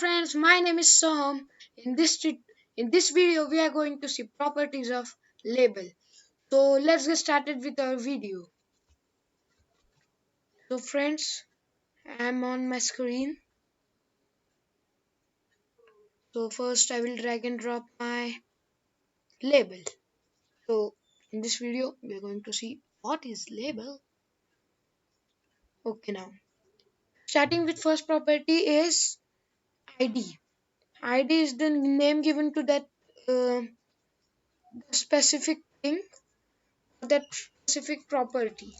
friends, my name is Soham. In this video we are going to see properties of label. So let's get started with our video. So friends, I'm on my screen. So first I will drag and drop my label. So in this video we are going to see what is label. Okay, now starting with first property is ID. ID is the name given to that uh, specific thing, that specific property.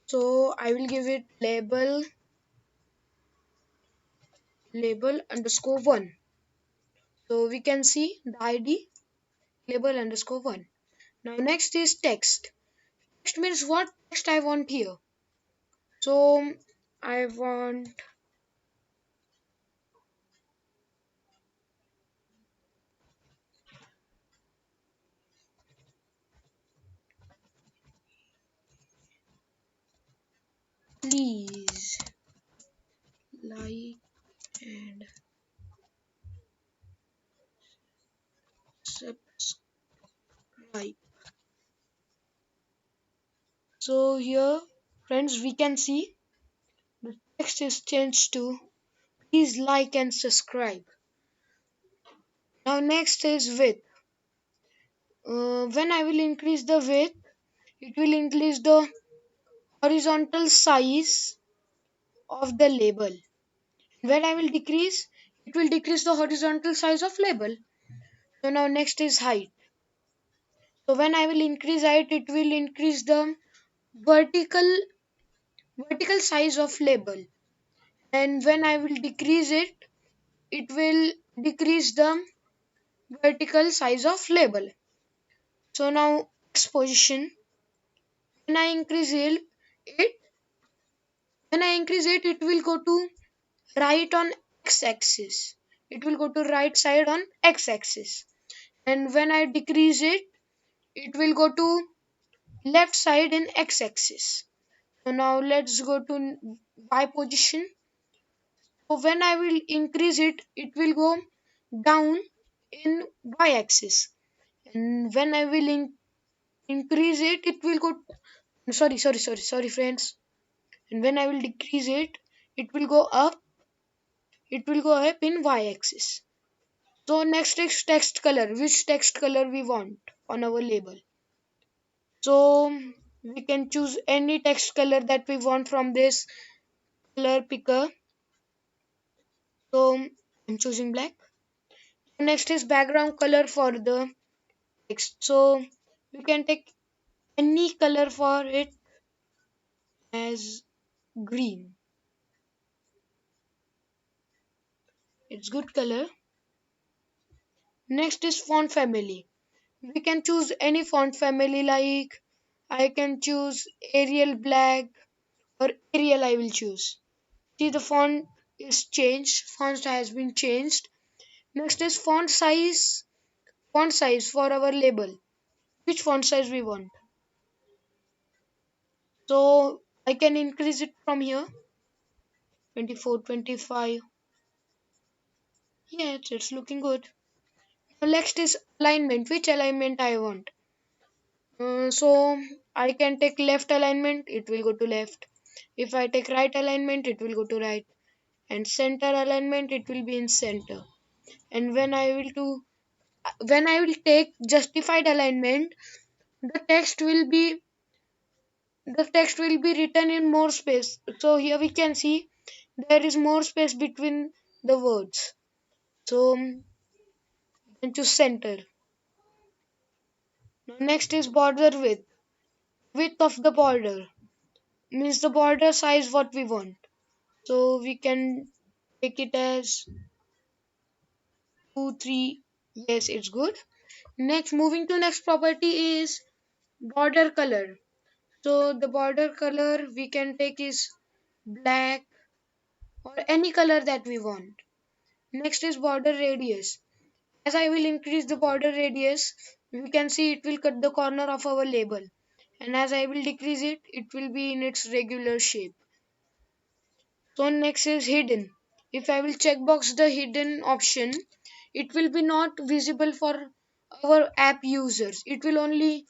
So I will give it label underscore one. So we can see the ID label underscore one. Now next is text. Text means what text I want here. So I want please like and subscribe. So here friends we can see the text is changed to please like and subscribe. Now next is width. When I will increase the width, it will increase the horizontal size of the label. When I will decrease, it will decrease the horizontal size of label. So now next is height. So when I will increase height, it will increase the vertical vertical size of label. And when I will decrease it, it will decrease the vertical size of label. So now X position. When I increase it when I increase it, it will go to right on x-axis. It will go to right side on x-axis. And when I decrease it, it will go to left side in x-axis. So now let's go to y position. So when I will increase it, it will go down in y-axis. And when I will increase it, it will go. Sorry, friends. And when I will decrease it, it will go up. It will go up in y-axis. So next is text color. Which text color we want on our label. So we can choose any text color that we want from this color picker. So I'm choosing black. Next is background color for the text. So we can take any color for it as green. It's good color. Next is font family. We can choose any font family, like I can choose Arial black or Arial I will choose. See, the font is changed. Font has been changed. Next is font size. Font size for our label. Which font size we want. So I can increase it from here. 24, 25. Yeah, it's looking good. Now next is alignment. Which alignment I want. So I can take left alignment. It will go to left. If I take right alignment, it will go to right. And center alignment, it will be in center. And when I will take justified alignment, the text will be written in more space. So here we can see there is more space between the words. So into center. Now next is border width. Width of the border means the border size what we want. So we can take it as 2, 3. Yes, it's good. Next, moving to next property is border color. So the border color we can take is black or any color that we want. Next is border radius. As I will increase the border radius, we can see it will cut the corner of our label. And as I will decrease it, it will be in its regular shape. So next is hidden. If I will checkbox the hidden option, it will be not visible for our app users. It will only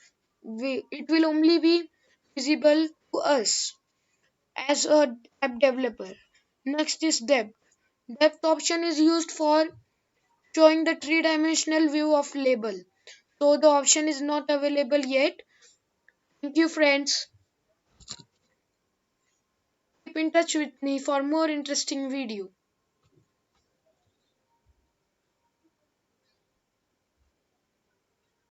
be visible to us as a app developer. Next is depth. Depth option is used for showing the three-dimensional view of label. So the option is not available yet. Thank you, friends. Keep in touch with me for more interesting video.